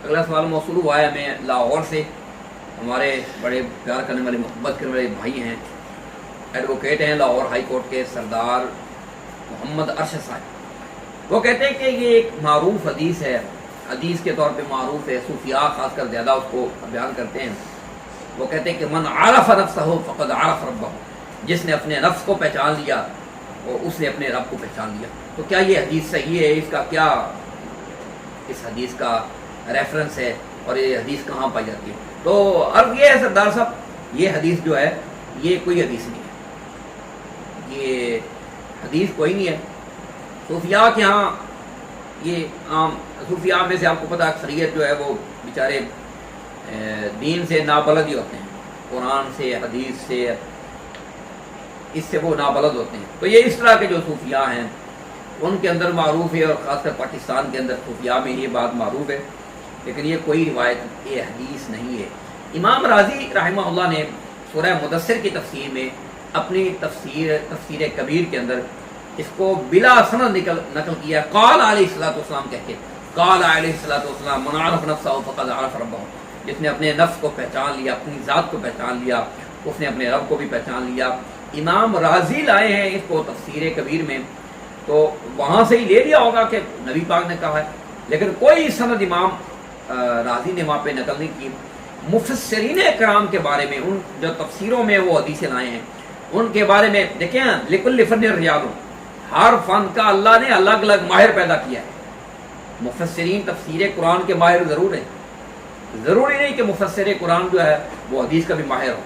اگلا سوال موصول ہوا ہے ہمیں لاہور سے، ہمارے بڑے پیار کرنے والے محبت کرنے والے بھائی ہیں، ایڈوکیٹ ہیں لاہور ہائی کورٹ کے سردار محمد ارشد صاحب۔ وہ کہتے ہیں کہ یہ ایک معروف حدیث ہے، حدیث کے طور پہ معروف ہے، صوفیاء خاص کر زیادہ اس کو بیان کرتے ہیں۔ وہ کہتے ہیں کہ من عرف نفسہ فقد عرف ربہ، جس نے اپنے نفس کو پہچان لیا اور اس نے اپنے رب کو پہچان لیا۔ تو کیا یہ حدیث صحیح ہے؟ اس کا کیا اس حدیث کا ریفرنس ہے اور یہ حدیث کہاں پائی جاتی ہے؟ تو عرض یہ ہے سردار صاحب، یہ حدیث جو ہے یہ کوئی حدیث نہیں ہے، یہ حدیث کوئی نہیں ہے۔ صوفیاء کے ہاں یہ عام صوفیاء میں سے آپ کو پتہ اکثریت جو ہے وہ بیچارے دین سے نابلد ہی ہوتے ہیں، قرآن سے حدیث سے اس سے وہ نابلد ہوتے ہیں۔ تو یہ اس طرح کے جو صوفیاء ہیں ان کے اندر معروف ہے، اور خاص کر پاکستان کے اندر صوفیاء میں یہ بات معروف ہے، لیکن یہ کوئی روایت یہ حدیث نہیں ہے۔ امام راضی رحمہ اللہ نے سورہ مدثر کی تفسیر میں اپنی تفسیر کبیر کے اندر اس کو بلا سند نقل کیا، قال علیہ الصلوۃ والسلام کہہ کے، قال علیہ الصلوۃ والسلام من عرف نفسہ فقد عرف ربہ، جس نے اپنے نفس کو پہچان لیا، اپنی ذات کو پہچان لیا، اس نے اپنے رب کو بھی پہچان لیا۔ امام راضی لائے ہیں اس کو تفسیر کبیر میں، تو وہاں سے ہی لے لیا ہوگا کہ نبی پاک نے کہا ہے، لیکن کوئی سند امام راضی نے وہاں پہ نقل نہیں کی۔ مفسرین کرام کے بارے میں، ان جو تفسیروں میں وہ حدیثیں لائے ہیں ان کے بارے میں دیکھیں، لکل فن ریاض، ہر فن کا اللہ نے الگ الگ ماہر پیدا کیا ہے۔ مفسرین تفسیر قرآن کے ماہر ضرور ہیں، ضروری نہیں کہ مفسر قرآن جو ہے وہ حدیث کا بھی ماہر ہو،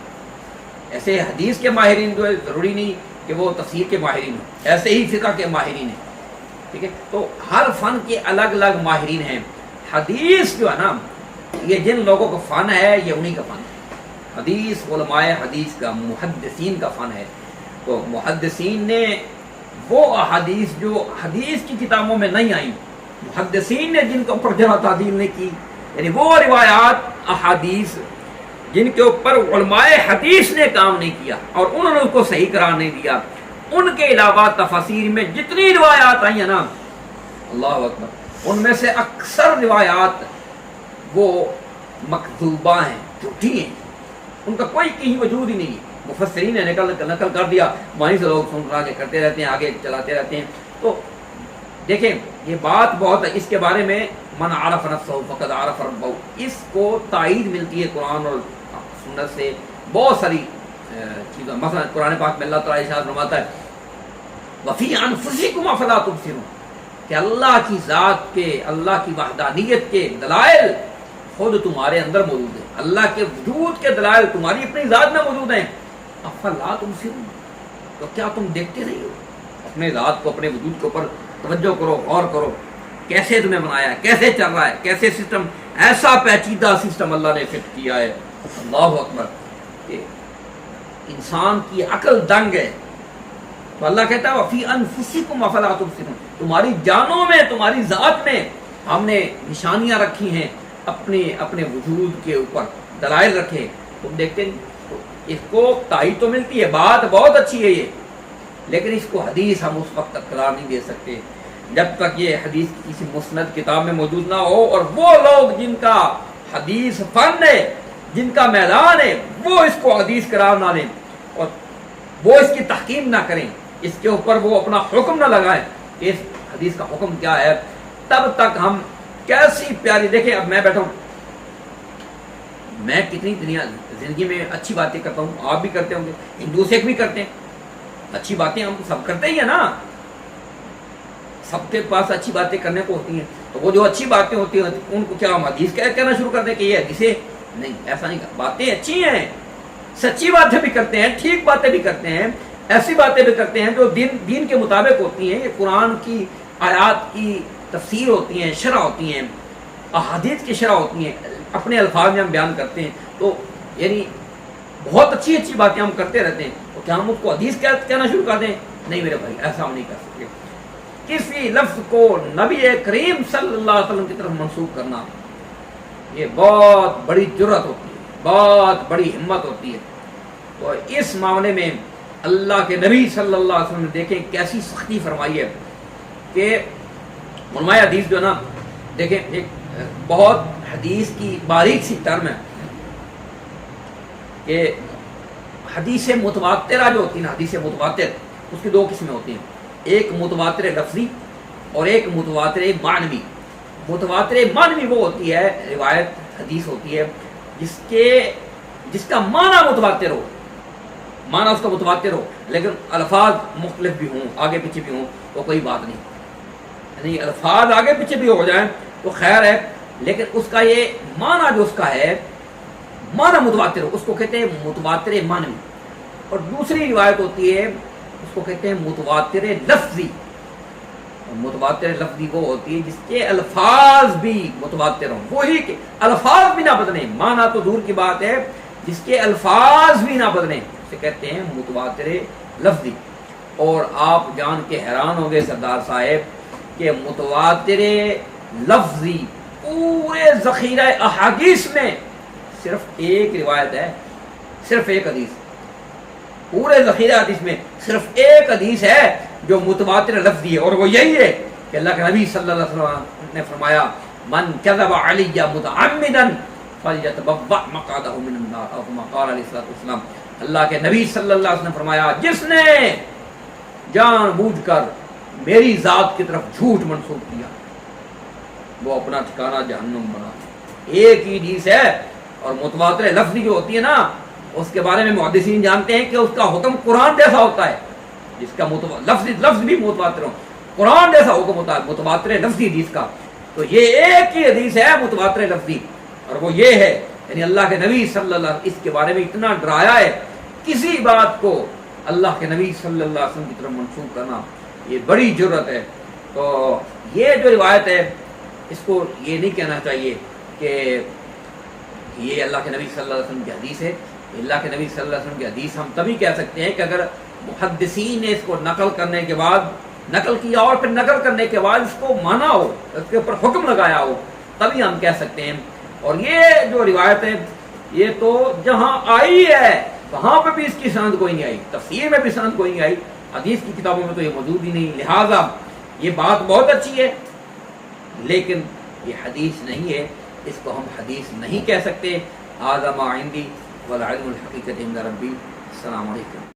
ایسے حدیث کے ماہرین جو ہے ضروری نہیں کہ وہ تفسیر کے ماہرین ہوں، ایسے ہی فقہ کے ماہرین ہیں، ٹھیک ہے۔ تو ہر فن کے الگ الگ ماہرین ہیں۔ حدیث جو ہے نا، یہ جن لوگوں کا فن ہے یہ انہی کا فن ہے۔ حدیث علماء حدیث کا، محدثین کا فن ہے۔ تو محدثین نے وہ احادیث جو حدیث کی کتابوں میں نہیں آئیں، محدثین نے جن کے اوپر جرح تعدیل نہیں کی، یعنی وہ روایات احادیث جن کے اوپر علماء حدیث نے کام نہیں کیا اور انہوں نے اس کو صحیح قرار نہیں دیا، ان کے علاوہ تفاسیر میں جتنی روایات آئی ہیں نا، اللہ اکبر، ان میں سے اکثر روایات وہ مکذوبہ ہیں، جھوٹی ہیں، ان کا کوئی کہیں وجود ہی نہیں ہے۔ مفسرین نے نقل کر دیا، وہیں سے لوگ سن رہا کے کرتے رہتے ہیں، آگے چلاتے رہتے ہیں۔ تو دیکھیں یہ بات بہت ہے، اس کے بارے میں من عرف نفسہ فقد عرف ربہ، اس کو تائید ملتی ہے قرآن اور سنت سے بہت ساری چیزیں۔ مثلا قرآن پاک میں اللہ تعالیٰ ارشاد فرماتا ہے وفی انفسکم افلا تبصرون، کہ اللہ کی ذات کے، اللہ کی وحدانیت کے دلائل خود تمہارے اندر موجود ہیں، اللہ کے وجود کے دلائل تمہاری اپنی ذات میں موجود ہیں، افلا تبصرون، تو کیا تم دیکھتے نہیں ہو؟ اپنے ذات کو، اپنے وجود کے اوپر توجہ کرو، غور کرو، کیسے تمہیں بنایا ہے، کیسے چل رہا ہے، کیسے سسٹم، ایسا پیچیدہ سسٹم اللہ نے فٹ کیا ہے، اللہ اکبر، کہ انسان کی عقل دنگ ہے۔ تو اللہ کہتا ہے وفی انفسکم افلا تبصرون، تمہاری جانوں میں، تمہاری ذات میں ہم نے نشانیاں رکھی ہیں، اپنے وجود کے اوپر دلائل رکھے، تم دیکھتے نہیں۔ تو اس کو تائید تو ملتی ہے، بات بہت اچھی ہے یہ، لیکن اس کو حدیث ہم اس وقت تک قرار نہیں دے سکتے جب تک یہ حدیث کسی مسند کتاب میں موجود نہ ہو، اور وہ لوگ جن کا حدیث فن ہے، جن کا میدان ہے، وہ اس کو حدیث قرار نہ لیں اور وہ اس کی تحقیق نہ کریں، اس کے اوپر وہ اپنا حکم نہ لگائیں کہ اس حدیث کا حکم کیا ہے، تب تک ہم کیسی پیاری، دیکھیں اب میں بیٹھا ہوں، میں کتنی دنیا زندگی میں اچھی باتیں کرتا ہوں، آپ بھی کرتے ہوں گے، ہندو سکھ بھی کرتے ہیں، اچھی باتیں ہم سب کرتے ہی ہیں نا، سب کے پاس اچھی باتیں کرنے کو ہوتی ہیں، تو وہ جو اچھی باتیں ہوتی ہیں ان کو کیا ہم حدیث کہنا شروع کر دیں کہ یہ حدیثیں؟ نہیں، ایسا نہیں، باتیں اچھی ہیں، سچی باتیں بھی کرتے ہیں، ٹھیک باتیں بھی کرتے ہیں، ایسی باتیں بھی کرتے ہیں جو دین کے مطابق ہوتی ہیں، یہ قرآن کی آیات کی تفسیر ہوتی ہیں، شرح ہوتی ہیں، احادیث کی شرح ہوتی ہیں، اپنے الفاظ میں ہم بیان کرتے ہیں، تو یعنی بہت اچھی اچھی باتیں ہم کرتے رہتے ہیں، تو کیا ہم اس کو حدیث کہنا شروع کر دیں؟ نہیں میرے بھائی، ایسا ہم نہیں کر سکتے۔ کسی لفظ کو نبی کریم صلی اللہ علیہ وسلم کی طرف منسوخ کرنا یہ بہت بڑی جرأت ہوتی ہے، بہت بڑی ہمت ہوتی ہے۔ تو اس معاملے میں اللہ کے نبی صلی اللہ علیہ وسلم نے دیکھیں کیسی سختی فرمائی ہے کہ علماء حدیث جو ہے نا، دیکھیں ایک بہت حدیث کی باریک سی ٹرم ہے کہ حدیث متواترہ جو ہوتی ہے نا، حدیث متواتر، اس کی دو قسمیں ہوتی ہیں، ایک متواتر لفظی اور ایک متواتر معنوی۔ متواتر معنوی وہ ہوتی ہے روایت حدیث ہوتی ہے جس کا معنی متواتر ہو، معنی اس کا متواتر ہو، لیکن الفاظ مختلف بھی ہوں، آگے پیچھے بھی ہوں، تو کوئی بات نہیں، یعنی الفاظ آگے پیچھے بھی ہو جائیں تو خیر ہے، لیکن اس کا یہ معنی جو اس کا ہے معنی متواتر ہو، اس کو کہتے ہیں متواتر معنوی۔ اور دوسری روایت ہوتی ہے اس کو کہتے ہیں متواتر لفظی۔ متواتر لفظی وہ ہوتی ہے جس کے الفاظ بھی متواتر ہوں، وہی کہ الفاظ بھی نہ بدلیں، معنی تو دور کی بات ہے، جس کے الفاظ بھی نہ بدلیں اسے کہتے ہیں متواتر لفظی۔ اور آپ جان کے حیران ہو گئے سردار صاحب کہ متواتر لفظی پورے ذخیرہ احادیث میں صرف ایک روایت ہے، صرف ایک حدیث، پورے ذخیرہ حدیث میں صرف ایک حدیث ہے جو متواتر لفظی ہے، اور وہ یہی ہے کہ اللہ کے نبی صلی اللہ علیہ وسلم نے فرمایا من کذب علی متعمدا فلیتبوأ مقعدہ من النار، اور کما قال علیہ الصلوۃ والسلام، اللہ کے نبی صلی اللہ علیہ وسلم نے فرمایا جس نے جان بوجھ کر میری ذات کی طرف جھوٹ منسوب کیا وہ اپنا ٹھکانہ جہنم بنا۔ ایک ہی حدیث ہے، اور متواتر لفظی جو ہوتی ہے نا اس کے بارے میں محدثین جانتے ہیں کہ اس کا حکم قرآن جیسا ہوتا ہے، جس کا لفظ بھی متواتر ہو، قرآن جیسا حکم ہوتا ہے متواتر لفظی حدیث کا۔ تو یہ ایک ہی حدیث ہے متواتر لفظی، اور وہ یہ ہے یعنی اللہ کے نبی صلی اللہ علیہ وسلم اس کے بارے میں اتنا ڈرایا ہے، کسی بات کو اللہ کے نبی صلی اللہ علیہ وسلم کی طرف منسوخ کرنا یہ بڑی جرت ہے۔ تو یہ جو روایت ہے اس کو یہ نہیں کہنا چاہیے کہ یہ اللہ کے نبی صلی اللہ علیہ وسلم کی حدیث ہے۔ اللہ کے نبی صلی اللہ علیہ وسلم کی حدیث ہم تبھی کہہ سکتے ہیں کہ اگر محدثین نے اس کو نقل کرنے کے بعد نقل کیا اور پھر نقل کرنے کے بعد اس کو مانا ہو، اس کے اوپر حکم لگایا ہو، تبھی ہم کہہ سکتے ہیں۔ اور یہ جو روایت ہے یہ تو جہاں آئی ہے وہاں پہ بھی اس کی سند کوئی نہیں آئی، تفسیر میں بھی سند کوئی نہیں آئی، حدیث کی کتابوں میں تو یہ موجود ہی نہیں، لہٰذا یہ بات بہت اچھی ہے لیکن یہ حدیث نہیں ہے، اس کو ہم حدیث نہیں کہہ سکتے۔ ھذا ما عندی والعلم الحقیقۃ عند ربی۔ السلام علیکم۔